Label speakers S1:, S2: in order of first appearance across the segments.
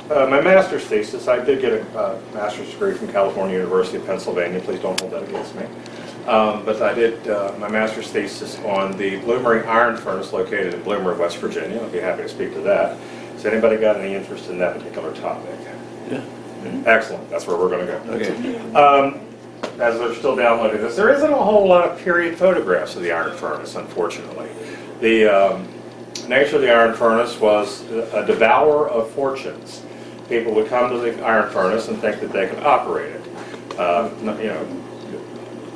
S1: my master's thesis, I did get a master's degree from California University of Pennsylvania. Please don't hold that against me. But I did my master's thesis on the Bloomery Iron Furnace located in Bloomery, West Virginia. I'll be happy to speak to that. Has anybody got any interest in that particular topic?
S2: Yeah.
S1: Excellent. That's where we're going to go.
S2: Okay.
S1: As they're still downloading this, there isn't a whole lot of period photographs of the iron furnace, unfortunately. The nature of the iron furnace was a devourer of fortunes. People would come to the iron furnace and think that they could operate it. You know,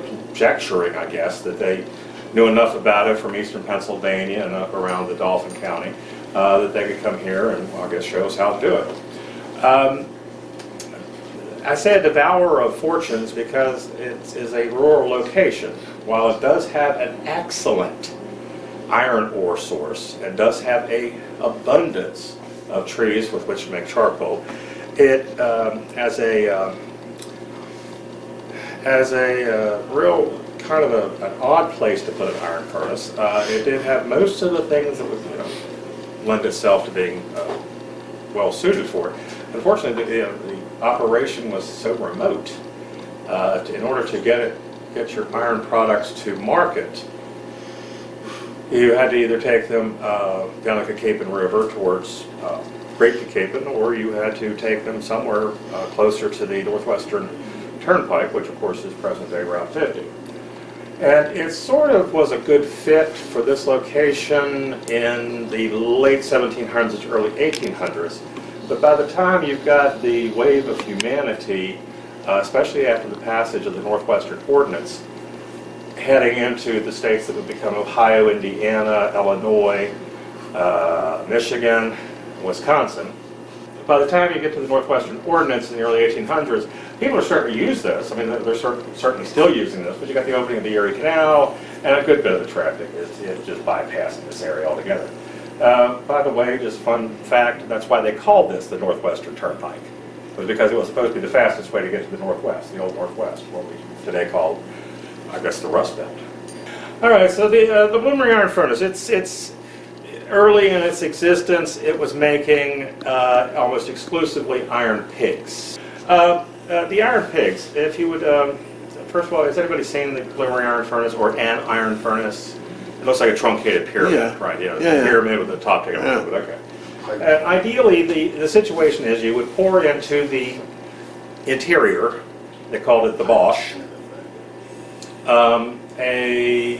S1: conjecturing, I guess, that they knew enough about it from eastern Pennsylvania and up around the Dauphin County that they could come here and, well, I guess, show us how to do it. I say a devourer of fortunes because it is a rural location. While it does have an excellent iron ore source and does have an abundance of trees with which to make charcoal, it as a real kind of an odd place to put an iron furnace. It did have most of the things that would, you know, lend itself to being well suited for it. Unfortunately, the operation was so remote. In order to get your iron products to market, you had to either take them down the Capon River towards Great Capon, or you had to take them somewhere closer to the Northwestern Turnpike, which of course is present-day Route 50. And it sort of was a good fit for this location in the late 1700s, early 1800s. But by the time you've got the wave of humanity, especially after the passage of the Northwestern Ordinance, heading into the states that would become Ohio, Indiana, Illinois, Michigan, Wisconsin, by the time you get to the Northwestern Ordinance in the early 1800s, people are starting to use this. I mean, they're certainly still using this, but you got the opening of the Erie Canal, and a good bit of the traffic is just bypassing this area altogether. By the way, just fun fact, that's why they called this the Northwestern Turnpike. It was because it was supposed to be the fastest way to get to the Northwest, the old Northwest, what we today call, I guess, the Rust Belt. All right, so the Bloomery Iron Furnace, it's early in its existence, it was making almost exclusively iron pigs. The iron pigs, if you would, first of all, has anybody seen the Bloomery Iron Furnace or an iron furnace? It looks like a truncated pyramid, right? Yeah,
S2: yeah.
S1: Pyramid with the top taken off, but okay. Ideally, the situation is you would pour into the interior, they called it the Bosch, a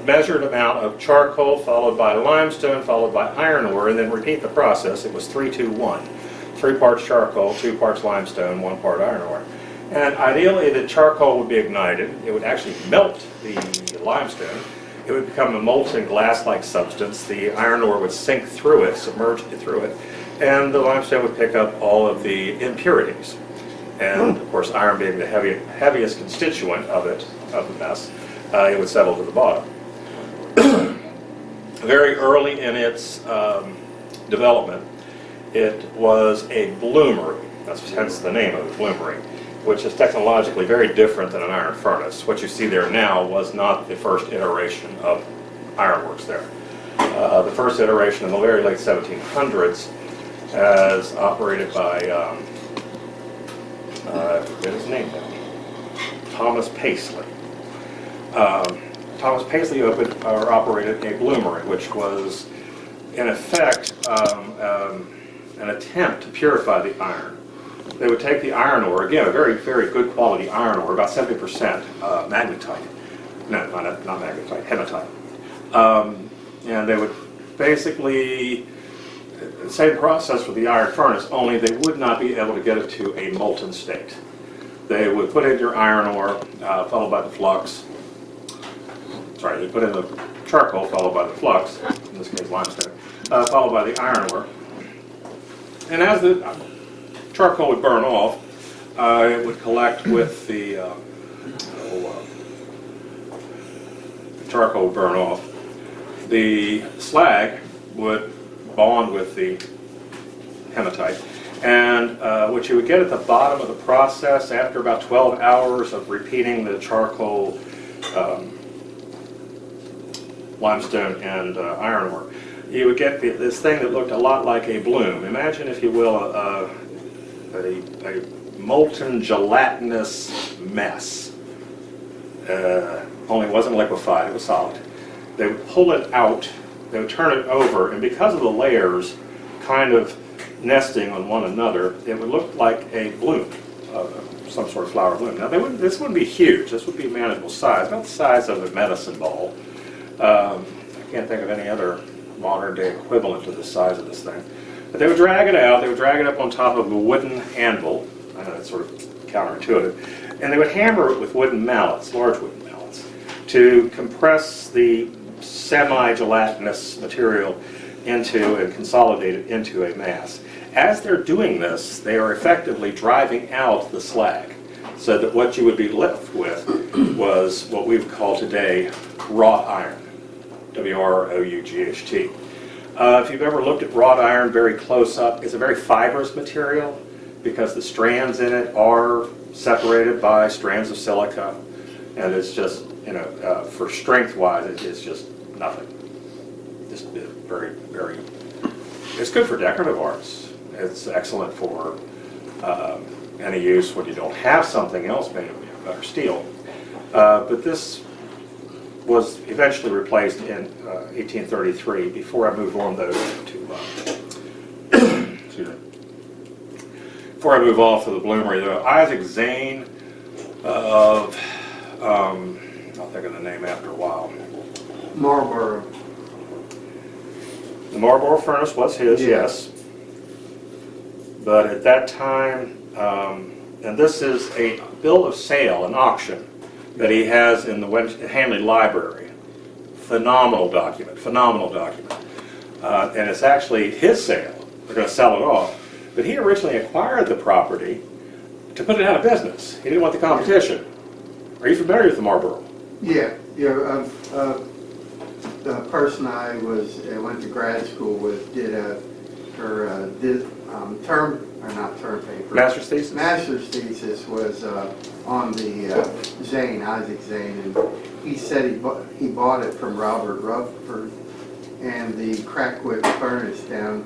S1: measured amount of charcoal followed by limestone followed by iron ore, and then repeat the process. It was 3-2-1. 3 parts charcoal, 2 parts limestone, 1 part iron ore. And ideally the charcoal would be ignited. It would actually melt the limestone. It would become a molten glass-like substance. The iron ore would sink through it, submerge through it, and the limestone would pick up all of the impurities. And of course, iron being the heaviest constituent of the mess, it would settle to the bottom. Very early in its development, it was a bloomery. That's hence the name of it, bloomery, which is technologically very different than an iron furnace. What you see there now was not the first iteration of ironworks there. The first iteration in the very late 1700s, as operated by, I forget his name now, Thomas Paisley. Thomas Paisley operated a bloomery, which was, in effect, an attempt to purify the iron. They would take the iron ore, again, a very, very good quality iron ore, about 70% magnetite. No, not magnetite, hematite. And they would basically, the same process for the iron furnace, only they would not be able to get it to a molten state. They would put in your iron ore, followed by the flux. Sorry, they put in the charcoal, followed by the flux, in this case limestone, followed by the iron ore. And as the charcoal would burn off, it would collect with the charcoal would burn off. The slag would bond with the hematite, and what you would get at the bottom of the process after about 12 hours of repeating the charcoal, limestone, and iron ore, you would get this thing that looked a lot like a bloom. Imagine, if you will, a molten gelatinous mess. Only it wasn't liquefied, it was solid. They would pull it out, they would turn it over, and because of the layers kind of nesting on one another, it would look like a bloom, some sort of flower bloom. Now, this wouldn't be huge, this would be manageable size, about the size of a medicine ball. I can't think of any other modern day equivalent to the size of this thing. But they would drag it out, they would drag it up on top of a wooden anvil. I know it's sort of counterintuitive. And they would hammer it with wooden mallets, large wooden mallets, to compress the semi-gelatinous material into and consolidate it into a mass. As they're doing this, they are effectively driving out the slag, so that what you would be left with was what we would call today wrought iron, W-R-O-U-G-H-T. If you've ever looked at wrought iron very close up, it's a very fibrous material because the strands in it are separated by strands of silica, and it's just, for strength-wise, it's just nothing. Just very, very, it's good for decorative arts. It's excellent for any use when you don't have something else made of better steel. But this was eventually replaced in 1833. Before I move on, though, excuse me. Before I move off to the Bloomery, though, Isaac Zane of, I'll think of the name after a while.
S2: Marlborough.
S1: The Marlborough furnace was his, yes. But at that time, and this is a bill of sale, an auction, that he has in the Hanley Library. Phenomenal document, phenomenal document. And it's actually his sale. They're going to sell it off. But he originally acquired the property to put it out of business. He didn't want the competition. Are you familiar with the Marlborough?
S2: Yeah. The person I went to grad school with did term paper.
S1: Master's thesis?
S2: Master's thesis was on the Zane, Isaac Zane, and he said he bought it from Robert Rutherford and the Crackwood furnace down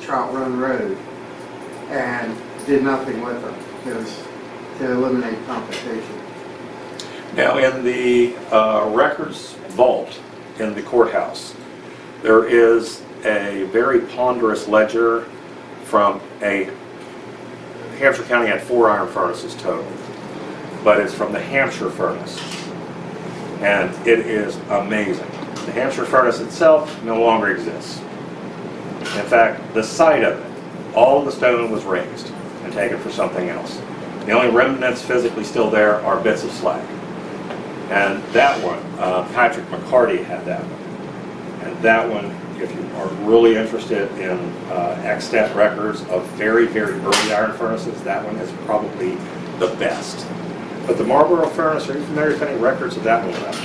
S2: Trout Run Road, and did nothing with them. It was to eliminate competition.
S1: Now, in the records vault in the courthouse, there is a very ponderous ledger from Hampshire County had 4 iron furnaces total, but it's from the Hampshire furnace, and it is amazing. The Hampshire furnace itself no longer exists. In fact, the site of it, all of the stone was raised and taken for something else. The only remnants physically still there are bits of slag. And that one, Patrick McCarty had that one. And that one, if you are really interested in extant records of very, very early iron furnaces, that one is probably the best. But the Marlborough furnace, are you familiar with any records of that one left?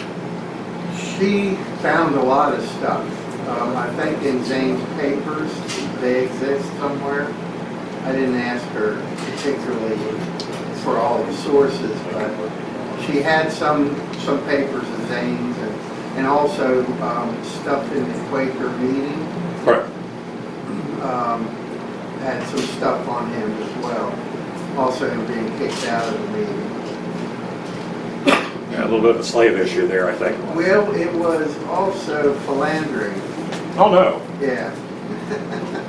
S2: She found a lot of stuff. I think in Zane's papers, they exist somewhere. I didn't ask her particularly for all the sources, but she had some papers of Zane's and also stuff in the Quaker meeting.
S1: Right.
S2: Had some stuff on him as well. Also him being kicked out of the meeting.
S1: Yeah, a little bit of a slave issue there, I think.
S2: Well, it was also philandering.
S1: Oh, no.
S2: Yeah.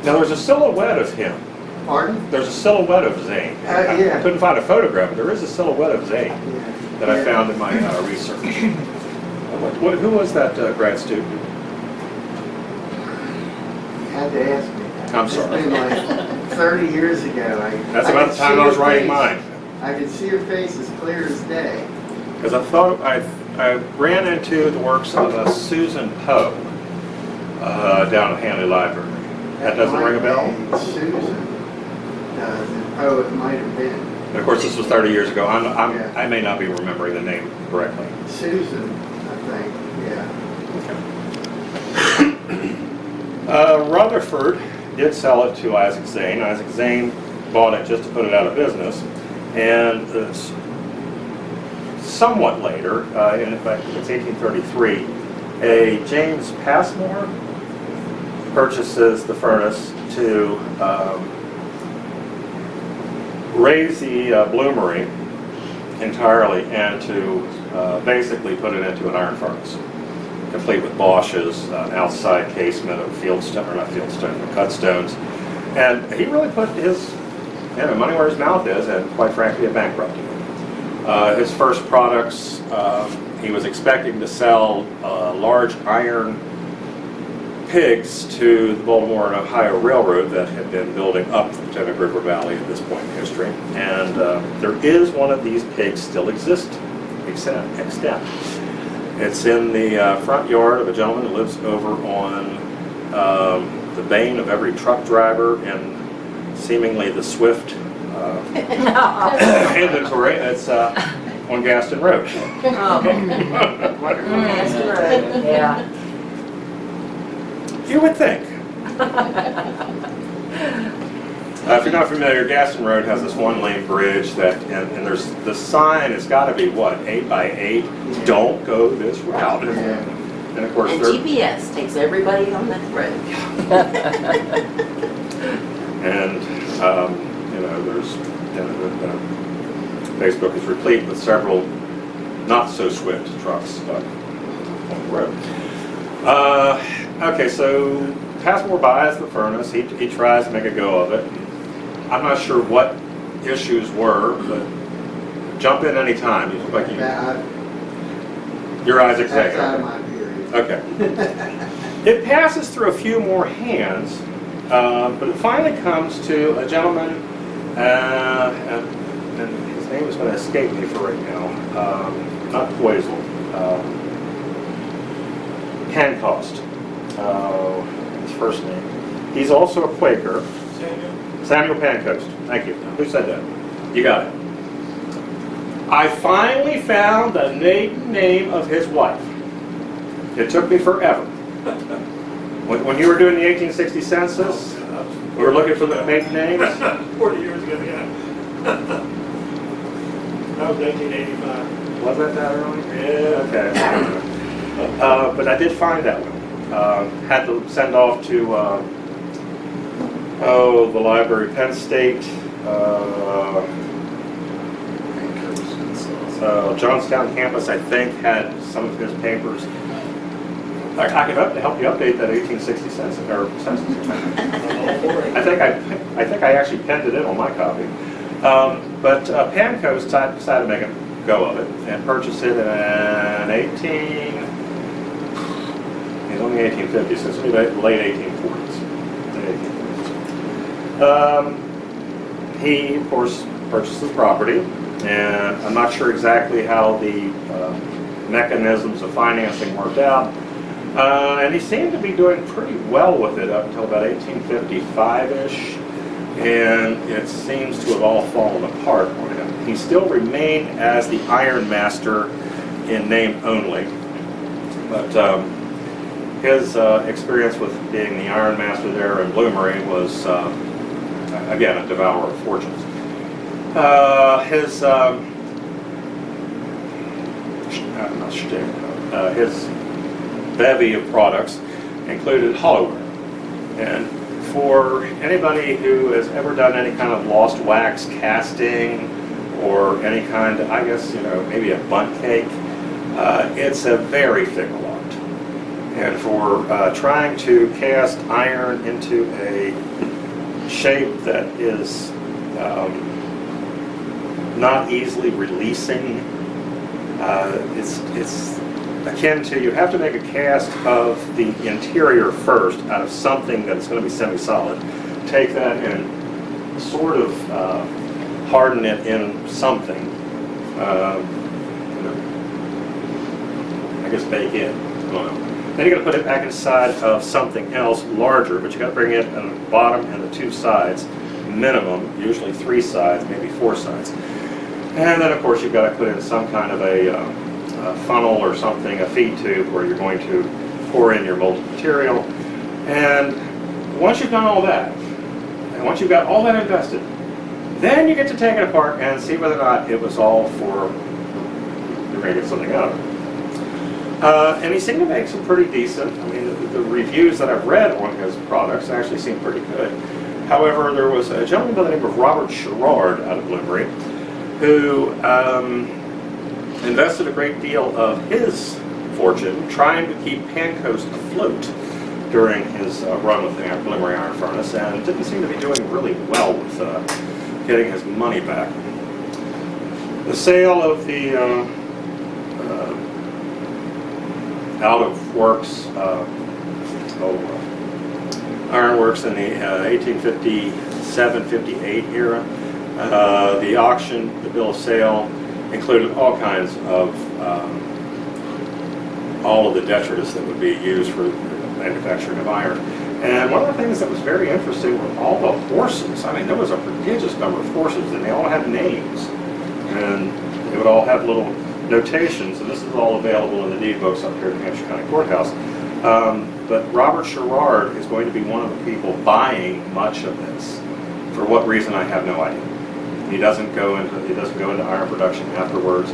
S1: Now, there's a silhouette of him.
S2: Pardon?
S1: There's a silhouette of Zane.
S2: Yeah.
S1: I couldn't find a photograph, but there is a silhouette of Zane that I
S2: Yeah.
S1: found in my research. Who was that grad student?
S2: You had to ask me.
S1: I'm sorry.
S2: It's been like 30 years ago.
S1: That's about the time I was writing mine.
S2: I could see her face as clear as day.
S1: Because I thought I ran into the works of Susan Poe down at Hanley Library. That doesn't ring a bell?
S2: Susan does, and Poe it might have been.
S1: And of course, this was 30 years ago.
S2: Yeah.
S1: I may not be remembering the name correctly.
S2: Susan, I think, yeah.
S1: Rutherford did sell it to Isaac Zane. Isaac Zane bought it just to put it out of business. And somewhat later, in fact, it's 1833, a James Passmore purchases the furnace to raise the bloomery entirely and to basically put it into an iron furnace, complete with Bosch's, outside casement of fieldstone, or not fieldstone, but cut stones. And he really put his money where his mouth is, and quite frankly, it bankrupted him. His first products, he was expecting to sell large iron pigs to the Baltimore and Ohio Railroad that had been building up the Potomac River Valley at this point in history. And there is one of these pigs still extant. It's in the front yard of a gentleman who lives over on the bane of every truck driver and seemingly the Swift inventory. It's on Gaston Road.
S3: Gaston Road, yeah.
S1: You would think. If you're not familiar, Gaston Road has this one-lane bridge that, and there's the sign has got to be what, 8 by 8? Don't go this route. And of course,
S3: And GPS takes everybody on that road.
S1: and there's Facebook is replete with several not so swift trucks on the road. Okay, so Passmore buys the furnace. He tries to make a go of it. I'm not sure what issues were, but jump in any time. You look like you. Your eyes
S2: That's out of
S1: exam.
S2: my period.
S1: Okay. It passes through a few more hands, but it finally comes to a gentleman, and his name is going to escape me for right now. Not Poisel. Pancoast. His first name. He's also a Quaker. Samuel Pancoast. Thank you. Who said that? You got it. I finally found the maiden name of his wife. It took me forever. When you were doing the 1860 census, we were looking for the maiden names.
S4: 40 years ago, yeah. That was 1985.
S1: Was that early?
S4: Yeah.
S1: Okay. But I did find that one. Had to send off to the library, Penn State, Johnstown campus, I think, had some of his papers. I could help you update that 1860 census. I think I actually penned it in on my copy. But Pancoast decided to make a go of it and purchase it in he's only 1850, so it's late 1840s. He, of course, purchased the property, and I'm not sure exactly how the mechanisms of financing worked out. And he seemed to be doing pretty well with it up until about 1855-ish, and it seems to have all fallen apart on him. He still remained as the Iron Master in name only, but his experience with being the Iron Master there in Bloomery was, again, a devourer of fortunes. His bevy of products included hollowware. And for anybody who has ever done any kind of lost wax casting or any kind of, I guess, maybe a bundt cake, it's a very fickle art. And for trying to cast iron into a shape that is not easily releasing, it's akin to, you have to make a cast of the interior first out of something that's going to be semi-solid. Take that and sort of harden it in something. I guess bake in. I don't know. Then you're going to put it back inside of something else larger, but you got to bring it on the bottom and the two sides, minimum, usually 3 sides, maybe 4 sides. And then, of course, you've got to put in some kind of a funnel or something, a feed tube, where you're going to pour in your molten material. And once you've done all that, and once you've got all that invested, then you get to take it apart and see whether or not it was all for, you're going to get something out of it. And he seemed to make some pretty decent, I mean, the reviews that I've read on his products actually seem pretty good. However, there was a gentleman by the name of Robert Sherrard out of Bloomery who invested a great deal of his fortune trying to keep Pancoast afloat during his run with the Bloomery Iron Furnace, and didn't seem to be doing really well with getting his money back. The sale of the out-of-works ironworks in the 1857-58 era, the auction, the bill of sale, included all kinds of all of the detritus that would be used for manufacturing of iron. And one of the things that was very interesting were all the horses. I mean, there was a prodigious number of horses, and they all had names. And they would all have little notations, and this is all available in the deed books up here at the Hampshire County Courthouse. But Robert Sherrard is going to be one of the people buying much of this. For what reason, I have no idea. He doesn't go into iron production afterwards.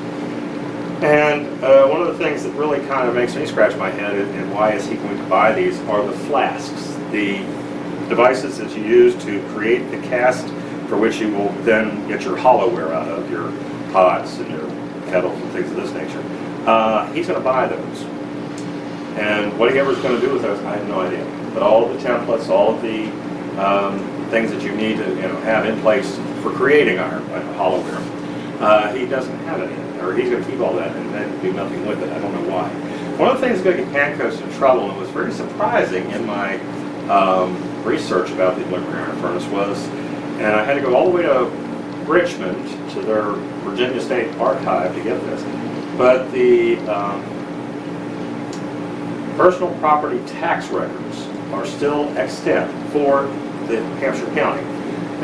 S1: And one of the things that really kind of makes me scratch my head and why is he going to buy these are the flasks, the devices that you use to create the cast for which you will then get your hollowware out of, your pots and your kettles and things of this nature. He's going to buy those. And what he ever is going to do with those, I have no idea. But all of the templates, all of the things that you need to have in place for creating iron, like hollowware, he doesn't have any, or he's going to keep all that and then do nothing with it. I don't know why. One of the things that's going to get Pancoast in trouble, and was very surprising in my research about the Bloomery Iron Furnace was, and I had to go all the way to Richmond to their Virginia State Archive to get this, but the personal property tax records are still extant for the Hampshire County.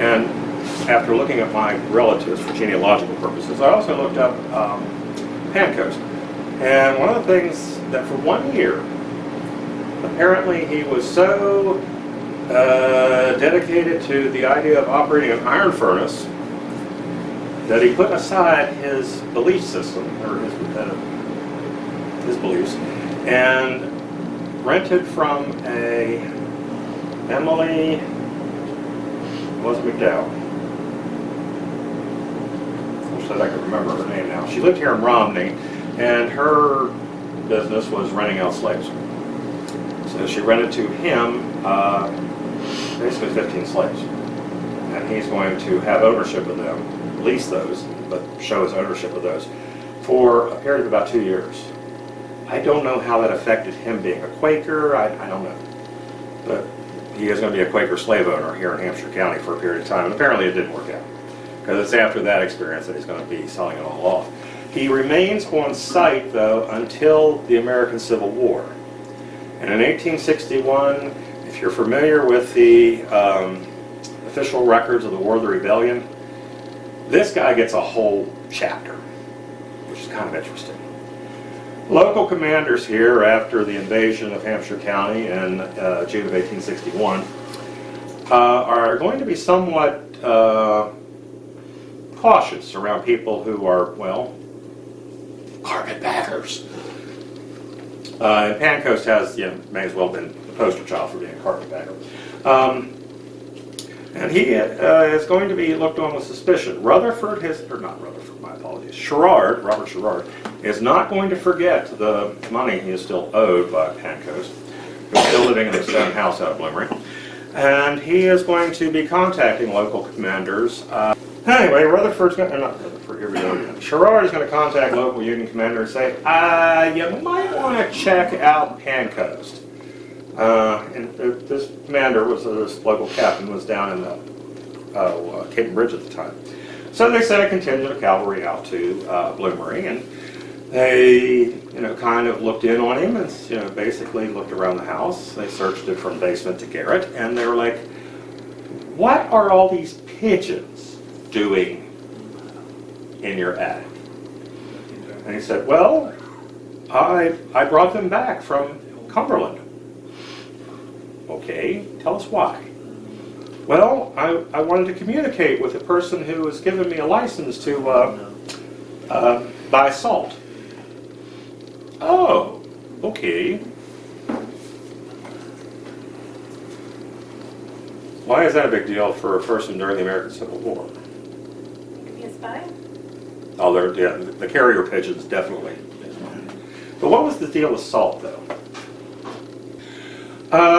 S1: And after looking at my relatives for genealogical purposes, I also looked up Pancoast. And one of the things that for 1 year, apparently he was so dedicated to the idea of operating an iron furnace that he put aside his belief system, or his beliefs, and rented from a Emily, wasn't McDowell. I wish that I could remember her name now. She lived here in Romney, and her business was renting out slaves. So she rented to him basically 15 slaves. And he's going to have ownership of them, lease those, but show his ownership of those for a period of about 2 years. I don't know how that affected him being a Quaker, I don't know. But he is going to be a Quaker slave owner here in Hampshire County for a period of time, and apparently it didn't work out. Because it's after that experience that he's going to be selling it all off. He remains on site, though, until the American Civil War. And in 1861, if you're familiar with the official records of the War of the Rebellion, this guy gets a whole chapter, which is kind of interesting. Local commanders here, after the invasion of Hampshire County in June of 1861, are going to be somewhat cautious around people who are, well, carpetbaggers. And Pancoast has, may as well have been the poster child for being a carpetbagger. And he is going to be looked on with suspicion. Robert Sherrard, is not going to forget the money he is still owed by Pancoast, who's still living in the stone house out of Bloomery. And he is going to be contacting local commanders. Anyway, Sherrard is going to contact local Union commanders and say, you might want to check out Pancoast. And this commander, this local captain, was down in Cape Bridge at the time. So they sent a contingent of cavalry out to Bloomery, and they, kind of looked in on him and, basically looked around the house. They searched it from basement to garret, and they were like, "What are all these pigeons doing in your attic?" And he said, "Well, I brought them back from Cumberland." "Okay, tell us why." "Well, I wanted to communicate with the person who was giving me a license to buy salt." "Oh, Okay. Why is that a big deal for a person during the American Civil War?
S5: Could be a spy.
S1: Oh, yeah, the carrier pigeons definitely. But what was the deal with salt, though?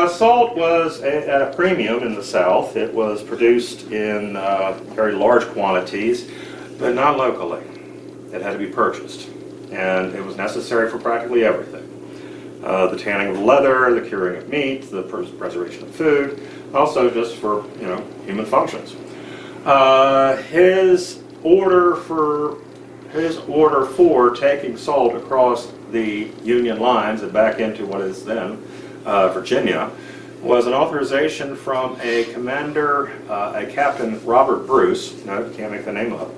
S1: Salt was at a premium in the South. It was produced in very large quantities, but not locally. It had to be purchased, and it was necessary for practically everything. The tanning of leather, the curing of meat, the preservation of food, also just for, human functions. His order for taking salt across the Union lines and back into what is then Virginia was an authorization from a commander, a Captain Robert Bruce, no, can't make the name up,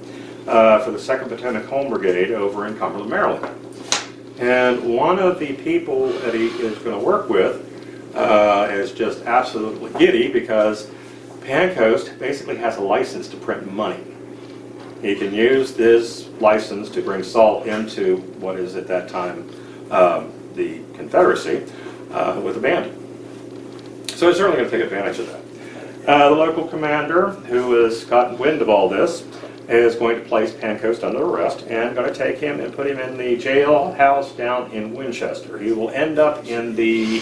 S1: for the 2nd Potomac Home Brigade over in Cumberland, Maryland. And one of the people that he is going to work with is just absolutely giddy because Pancoast basically has a license to print money. He can use this license to bring salt into what is at that time the Confederacy with abandon. So he's certainly going to take advantage of that. The local commander, who has gotten wind of all this, is going to place Pancoast under arrest and going to take him and put him in the jailhouse down in Winchester. He will end up in the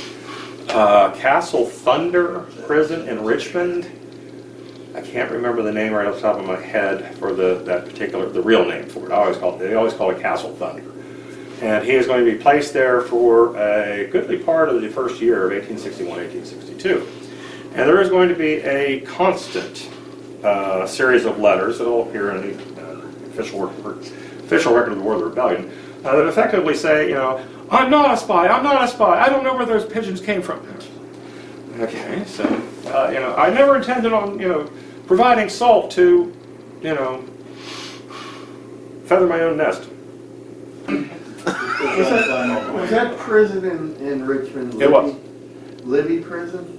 S1: Castle Thunder prison in Richmond. I can't remember the name right off the top of my head for the real name for it. They always call it Castle Thunder. And he is going to be placed there for a goodly part of the first year of 1861, 1862. And there is going to be a constant series of letters that will appear in the official record of the War of the Rebellion that effectively say, I'm not a spy, I don't know where those pigeons came from. Okay, so, I never intended on, providing salt to, feather my own nest.
S2: Was that prison in Richmond?
S1: It was.
S2: Libby prison?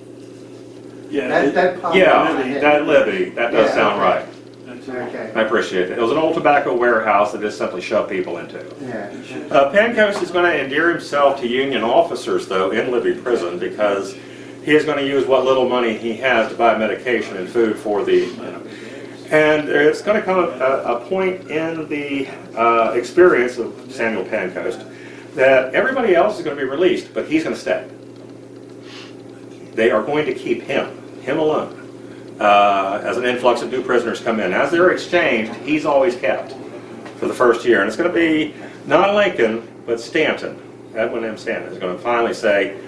S4: Yeah.
S2: That popped
S1: Yeah,
S2: in my head.
S1: that Libby, that does
S2: Yeah,
S1: sound
S2: okay.
S1: right.
S2: Okay.
S1: I appreciate it. It was an old tobacco warehouse that just simply shoved people into.
S2: Yeah.
S1: Pancoast is going to endear himself to Union officers, though, in Libby prison because he is going to use what little money he has to buy medication and food for the, And it's going to come a point in the experience of Samuel Pancoast that everybody else is going to be released, but he's going to stay. They are going to keep him alone, as an influx of new prisoners come in. As they're exchanged, he's always kept for the first year. And it's going to be not Lincoln, but Stanton, Edwin M. Stanton, is going to finally say,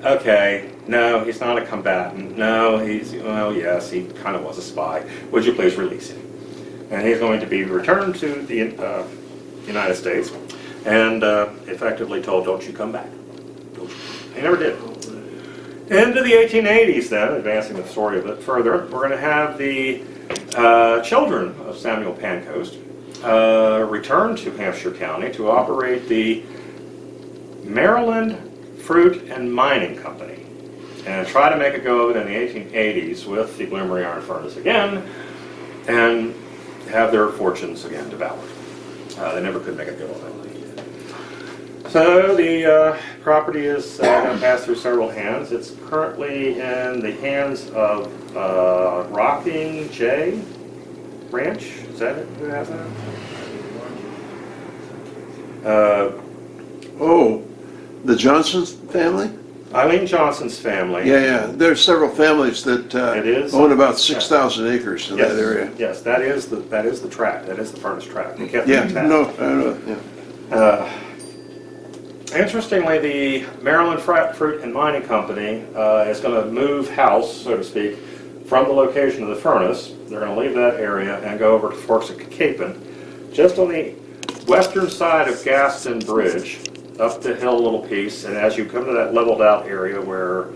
S1: okay, no, he's not a combatant. No, well, yes, he kind of was a spy. Would you please release him? And he's going to be returned to the United States and effectively told, don't you come back. He never did. Into the 1880s then, advancing the story a bit further, we're going to have the children of Samuel Pancoast return to Hampshire County to operate the Maryland Fruit and Mining Company and try to make a go of it in the 1880s with the Bloomery Iron Furnace again and have their fortunes again devoured. They never could make a go of it. So the property is going to pass through several hands. It's currently in the hands of Rocking J Ranch. Is that it? Who has that?
S6: The Johnson's family?
S1: Eileen Johnson's family.
S6: Yeah. There's several families that
S1: It is?
S6: own about 6,000 acres in
S1: Yes,
S6: that area.
S1: yes, that is the tract. That is the furnace tract. They kept
S6: Yeah,
S1: it intact.
S6: no, I know. Yeah.
S1: Interestingly, the Maryland Fruit and Mining Company is going to move house, so to speak, from the location of the furnace. They're going to leave that area and go over to Forks of Capon, just on the western side of Gaston Bridge, up the hill a little piece, and as you come to that leveled out area where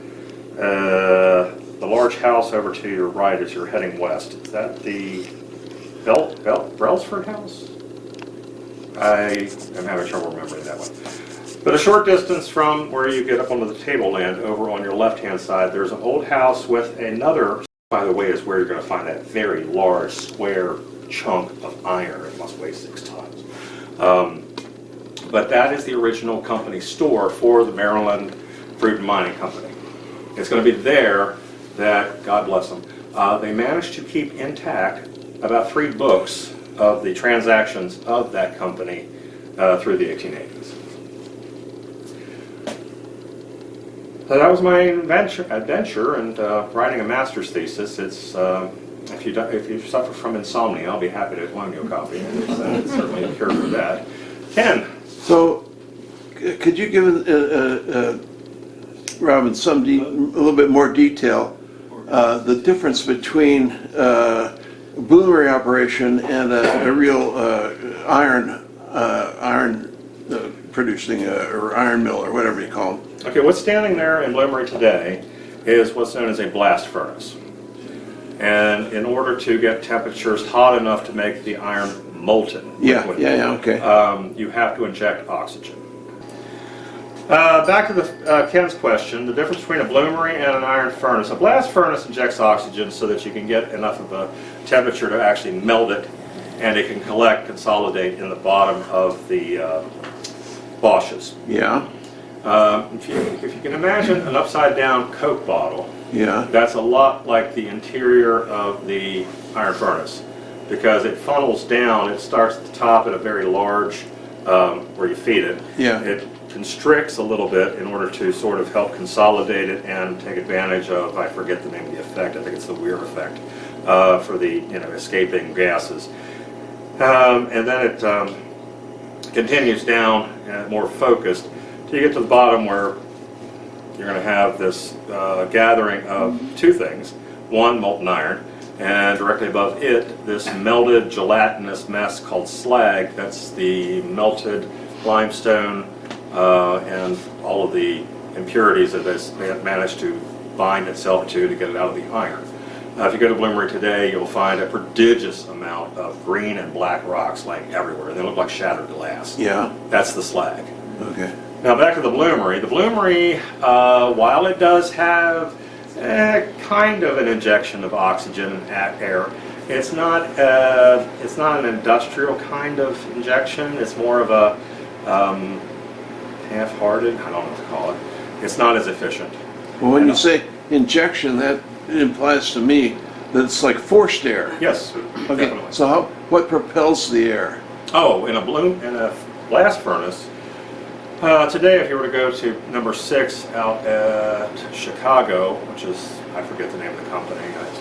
S1: the large house over to your right as you're heading west, is that the Brailsford House? I am having trouble remembering that one. But a short distance from where you get up onto the tableland, over on your left-hand side, there's an old house with another, by the way, is where you're going to find that very large square chunk of iron. It must weigh 6 tons. But that is the original company store for the Maryland Fruit and Mining Company. It's going to be there that, God bless them, they managed to keep intact about 3 books of the transactions of that company through the 1880s. So that was my adventure and writing a master's thesis. It's if you suffer from insomnia, I'll be happy to loan you a copy. It's certainly a cure for that. Ken.
S6: So, could you give Robin a little bit more detail the difference between Bloomery operation and a real iron producing or iron mill or whatever you call them?
S1: Okay, what's standing there in Bloomery today is what's known as a blast furnace. And in order to get temperatures hot enough to make the iron molten liquid,
S6: okay.
S1: You have to inject oxygen. Back to the Ken's question, the difference between a bloomery and an iron furnace. A blast furnace injects oxygen so that you can get enough of a temperature to actually melt it, and it can consolidate in the bottom of the Bosches.
S6: Yeah,
S1: If you can imagine an upside down Coke bottle,
S6: yeah,
S1: that's a lot like the interior of the iron furnace, because it funnels down. It starts at the top at a very large, where you feed it.
S6: yeah.
S1: It constricts a little bit in order to sort of help consolidate it and take advantage of, I forget the name of the effect, I think it's the Weir effect, for the escaping gases. And then it continues down more focused till you get to the bottom where you're going to have this gathering of 2 things. One, molten iron, and directly above it, this melted gelatinous mess called slag. That's the melted limestone and all of the impurities that it's managed to bind itself to get it out of the iron. If you go to Bloomery today, you'll find a prodigious amount of green and black rocks laying everywhere, and they look like shattered glass.
S6: Yeah.
S1: That's the slag.
S6: Okay.
S1: Now back to the Bloomery. The Bloomery, while it does have kind of an injection of oxygen and air, it's not an industrial kind of injection. It's more of a half-hearted, I don't know what to call it. It's not as efficient.
S6: Well, when you say injection, that implies to me that it's like forced air.
S1: Yes,
S6: Okay.
S1: definitely.
S6: So what propels the air?
S1: Oh, in a blast furnace, today if you were to go to number 6 out at Chicago, which is, I forget the name of the company,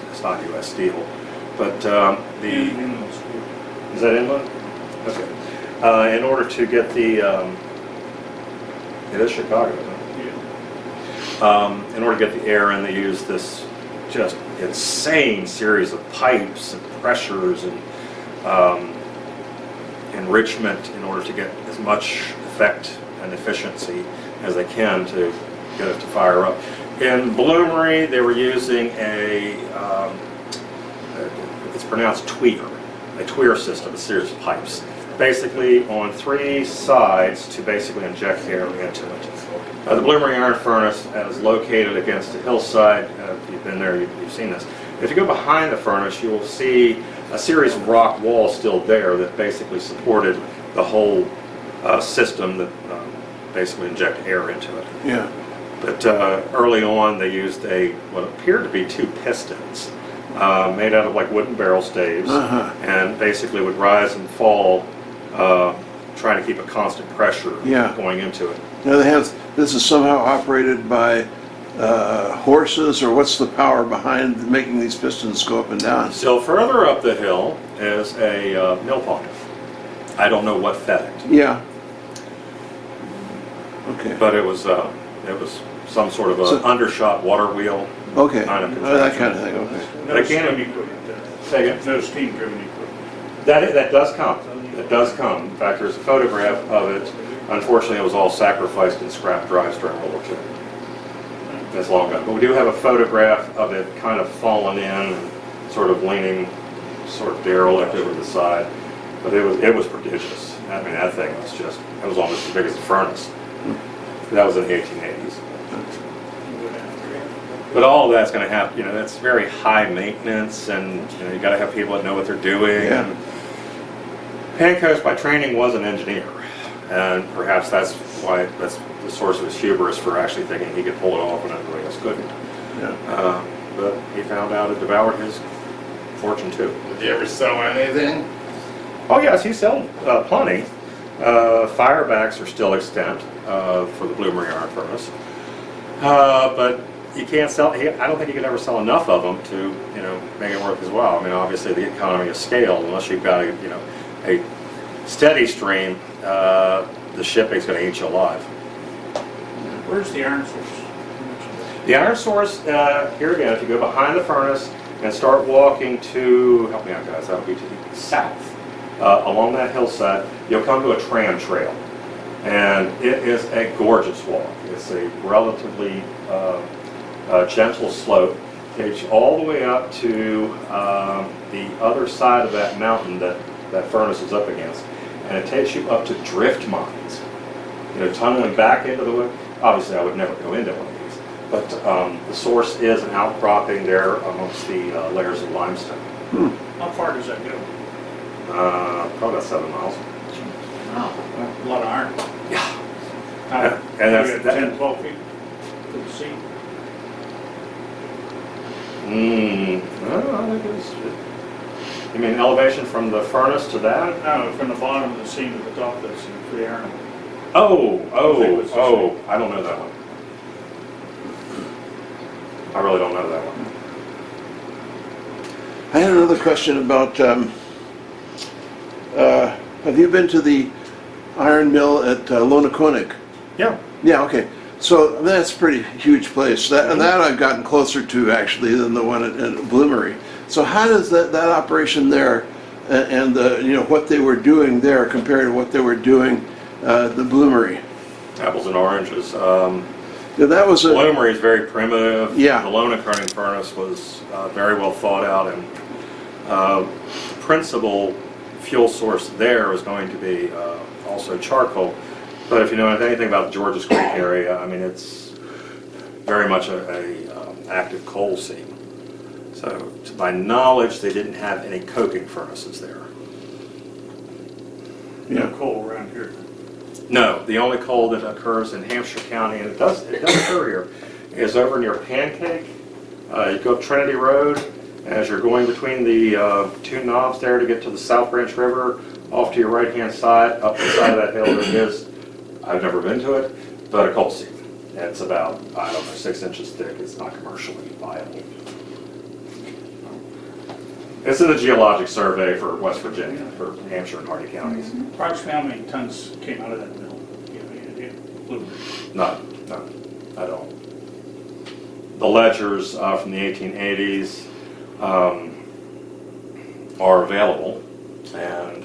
S1: it's not U.S. Steel, but is that inland? Okay. In order to get the, it is Chicago, isn't it? In order to get the air in, they use this just insane series of pipes and pressures and enrichment in order to get as much effect and efficiency as they can to get it to fire up. In Bloomery, they were using it's pronounced a tweer system, a series of pipes, basically on 3 sides to basically inject air into it. The Bloomery Iron Furnace is located against a hillside. If you've been there, you've seen this. If you go behind the furnace, you will see a series of rock walls still there that basically supported the whole system that basically inject air into it.
S6: Yeah.
S1: But early on, they used what appeared to be 2 pistons made out of like wooden barrel staves, and basically would rise and fall, trying to keep a constant pressure going into it.
S6: Now this is somehow operated by horses, or what's the power behind making these pistons go up and down?
S1: Still further up the hill is a mill pond. I don't know what fed it.
S6: Yeah. Okay.
S1: But it was some sort of a undershot water wheel.
S6: Okay.
S1: Kind of
S6: That kind of thing. Okay.
S1: But I can't
S4: steam equipment.
S1: say again.
S4: No steam driven equipment.
S1: That does come. It does come. In fact, there's a photograph of it. Unfortunately, it was all sacrificed in scrap drives during World War II. That's long ago. But we do have a photograph of it kind of fallen in and sort of leaning sort of derelict over the side. But it was prodigious. I mean, that thing was just, it was almost as big as a furnace. That was in the 1880s. But all of that's going to happen, that's very high maintenance, and you got to have people that know what they're doing.
S6: Yeah.
S1: And Pancoast by training was an engineer. And perhaps that's why, that's the source of his hubris for actually thinking he could pull it off when everybody else couldn't.
S6: Yeah.
S1: But he found out it devoured his fortune too.
S7: Did you ever sell anything?
S1: Oh yes, he sold plenty. Firebacks are still extant for the Bloomery Iron Furnace. But you can't sell, I don't think you can ever sell enough of them to, make it worth his while. I mean, obviously the economy of scale, unless you've got a steady stream, the shipping's going to eat you alive.
S4: Where's the iron source?
S1: The iron source, here again, if you go behind the furnace and start walking to, help me out guys, that'll be to the south, along that hillside, you'll come to a tram trail. And it is a gorgeous walk. It's a relatively gentle slope. Takes you all the way up to the other side of that mountain that furnace is up against. And it takes you up to drift mines. Tunneling back into the wood. Obviously, I would never go into one of these. But the source is an outcropping there amongst the layers of limestone.
S4: How far does that go?
S1: Probably about 7 miles.
S4: Oh, a lot of iron.
S1: Yeah.
S4: And
S1: that's-
S4: that's
S1: that-
S4: 10, 12 feet to the sea.
S1: I think it's, you mean elevation from the furnace to that?
S4: No, from the bottom of the seam to the top of the seam for the iron.
S1: Oh,
S4: it's the
S1: I don't know that one. I really don't know that one.
S6: I had another question about, have you been to the iron mill at Lonaquinic?
S1: Yeah.
S6: Yeah, okay. So that's a pretty huge place. That I've gotten closer to actually than the one at Bloomery. So how does that operation there and what they were doing there compared to what they were doing the Bloomery?
S1: Apples and oranges.
S6: Yeah, that was a
S1: Bloomery is very primitive.
S6: Yeah.
S1: The Lonaquinic furnace was very well thought out, and the principal fuel source there is going to be also charcoal. But if you know anything about the Georges Creek area, I mean, it's very much a active coal seam. So, to my knowledge, they didn't have any coking furnaces there.
S4: No coal around here.
S1: No, the only coal that occurs in Hampshire County, and it does occur here, is over near Pancake. You go up Trinity Road, as you're going between the two knobs there to get to the South Branch River, off to your right-hand side, up the side of that hill, there is, I've never been to it, but a coal seam. It's about, 6 inches thick. It's not commercially viable. It's in the Geologic Survey for West Virginia, for Hampshire and Hardy counties.
S4: Approximately how many tons came out of that mill? You have any idea? Bloomery.
S1: None at all. The ledgers from the 1880s are available, and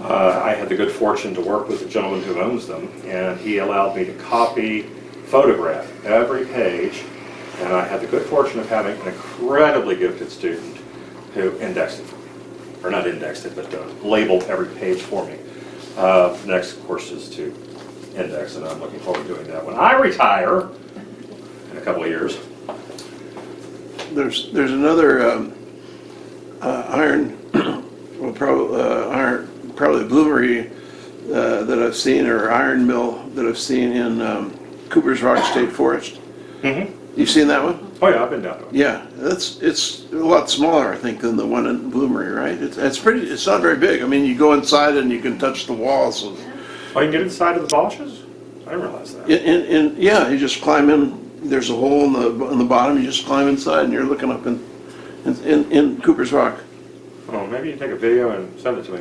S1: I had the good fortune to work with the gentleman who owns them, and he allowed me to photograph every page, and I had the good fortune of having an incredibly gifted student who indexed it for me. Or not indexed it, but labeled every page for me. Next, of course, is to index, and I'm looking forward to doing that when I retire in a couple of years.
S6: there's another iron, well, probably Bloomery that I've seen, or iron mill that I've seen in Cooper's Rock State Forest.
S1: Mm-hmm.
S6: You've seen that one?
S1: Oh yeah, I've been down to it.
S6: Yeah, it's a lot smaller, I think, than the one in Bloomery, right? It's not very big. I mean, you go inside and you can touch the walls.
S1: Oh, you can get inside of the Bosches? I didn't realize that.
S6: Yeah, you just climb in. There's a hole in the bottom. You just climb inside, and you're looking up in Cooper's Rock.
S1: Oh, maybe you take a video and send it to me.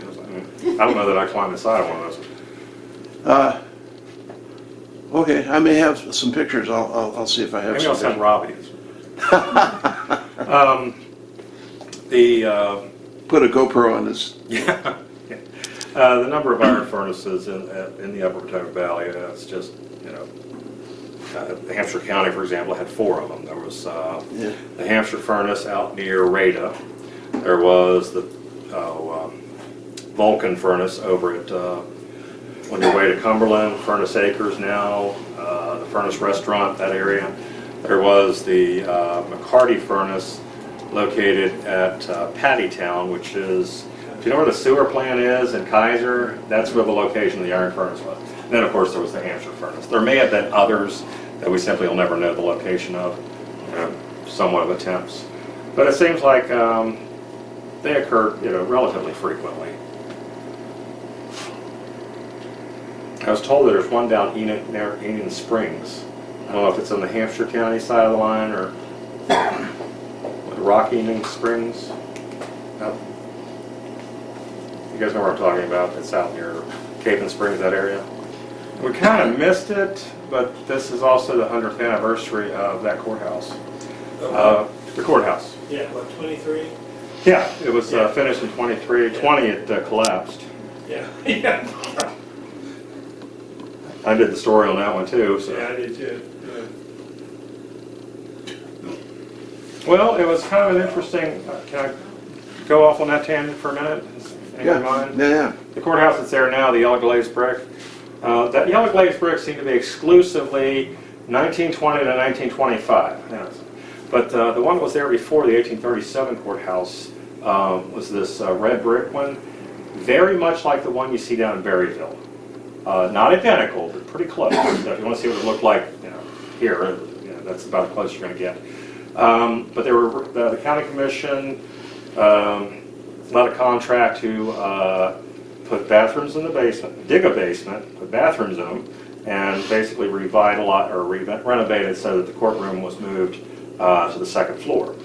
S1: I don't know that I climbed inside of one of those.
S6: Okay, I may have some pictures. I'll see if I have
S1: Maybe
S6: some.
S1: I'll send Robbie.
S6: Put a GoPro on this.
S1: Yeah. The number of iron furnaces in the Upper Potomac Valley, it's just, Hampshire County, for example, had 4 of them. There was the Hampshire Furnace out near Rada. There was the Vulcan Furnace over at, on your way to Cumberland, Furnace Acres now, the Furnace Restaurant, that area. There was the McCarty Furnace located at Pattytown, which is, if you know where the sewer plant is in Kaiser, that's where the location of the iron furnace was. Then, of course, there was the Hampshire Furnace. There may have been others that we simply will never know the location of, somewhat of attempts. But it seems like they occurred, relatively frequently. I was told that there's one down near Enid Springs. I don't know if it's on the Hampshire County side of the line or Rock Enid Springs. You guys know what I'm talking about? It's out near Cape and Springs, that area. We kind of missed it, but this is also the 100th anniversary of that courthouse. The courthouse.
S8: Yeah, what, 23?
S1: Yeah, it was
S8: Yeah.
S1: finished in 23. 20 it collapsed.
S8: Yeah, yeah.
S1: I did the story on that one too. So.
S8: Yeah, I did too.
S1: Well, it was kind of an interesting. Can I go off on that tangent for a minute? Anyone mind?
S6: Yeah.
S1: The courthouse that's there now, the yellow glazed brick. That yellow glazed brick seemed to be exclusively 1920 to 1925. Yes. But the one that was there before the 1837 courthouse was this red brick one, very much like the one you see down in Berryville. Not identical, but pretty close. So if you want to see what it looked like, here, that's about as close as you're going to get. But there were the county commission let a contract to put bathrooms in the basement, dig a basement, put bathrooms in them, and basically renovated so that the courtroom was moved to the second floor,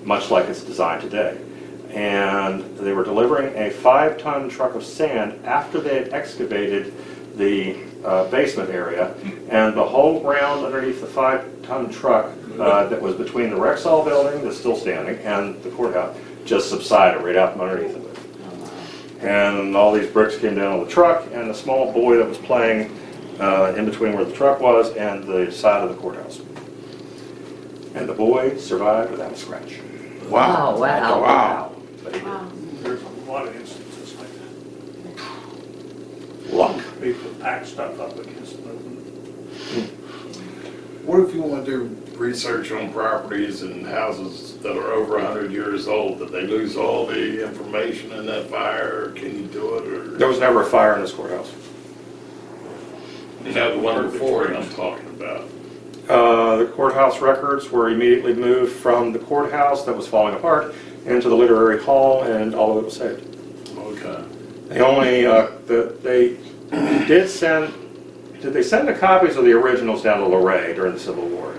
S1: much like it's designed today. And they were delivering a 5-ton truck of sand after they had excavated the basement area, and the whole ground underneath the 5-ton truck that was between the Rexall building, that's still standing, and the courthouse just subsided right out from underneath of it. And all these bricks came down on the truck, and a small boy that was playing in between where the truck was and the side of the courthouse. And the boy survived without a scratch.
S6: Wow.
S3: Oh, wow.
S6: Wow.
S1: But he did.
S4: There's a lot of instances like that.
S1: Luck.
S4: People pack stuff up against the
S7: What if you want to do research on properties and houses that are over 100 years old, that they lose all the information in that fire? Can you do it, or?
S1: There was never a fire in this courthouse.
S7: You know, the one before it I'm talking about.
S1: The courthouse records were immediately moved from the courthouse that was falling apart into the literary hall, and all of it was saved.
S7: Okay.
S1: They only, they did send, did they send the copies of the originals down to Luray during the Civil War?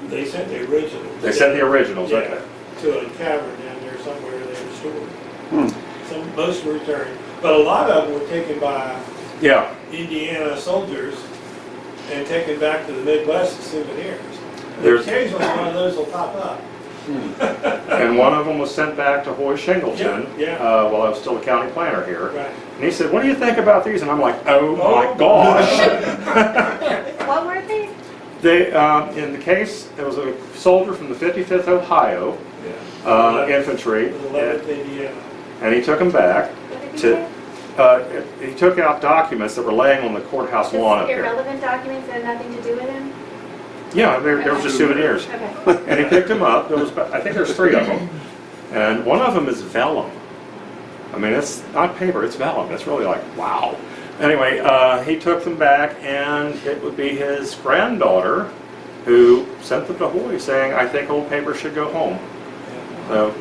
S8: They sent the originals.
S1: They sent the originals,
S8: Yeah,
S1: okay.
S8: to a cavern down there somewhere they were stored.
S6: Hmm.
S8: Most were returned, but a lot of them were taken by
S1: Yeah,
S8: Indiana soldiers and taken back to the Midwest as souvenirs.
S1: There's-
S8: Occasionally one of those will pop up.
S1: and one of them was sent back to Hoy Shingleton
S8: Yeah, yeah.
S1: while I was still a county planner here.
S8: Right.
S1: And he said, "What do you think about these?" And I'm like, "Oh my gosh!"
S5: What were they?
S1: They, in the case, there was a soldier from the 55th Ohio
S8: Yeah.
S1: Infantry,
S8: The 11th Indiana.
S1: and he took them back
S5: What did he
S1: to.
S5: do?
S1: He took out documents that were laying on the courthouse lawn up
S5: Just
S1: there.
S5: irrelevant documents that had nothing to do with him?
S1: Yeah, they were just souvenirs.
S5: Okay.
S1: And he picked them up. There was, I think there's 3 of them, and one of them is vellum. I mean, it's not paper; it's vellum. It's really like wow. Anyway, he took them back, and it would be his granddaughter who sent them to Hoy, saying, "I think old paper should go home." So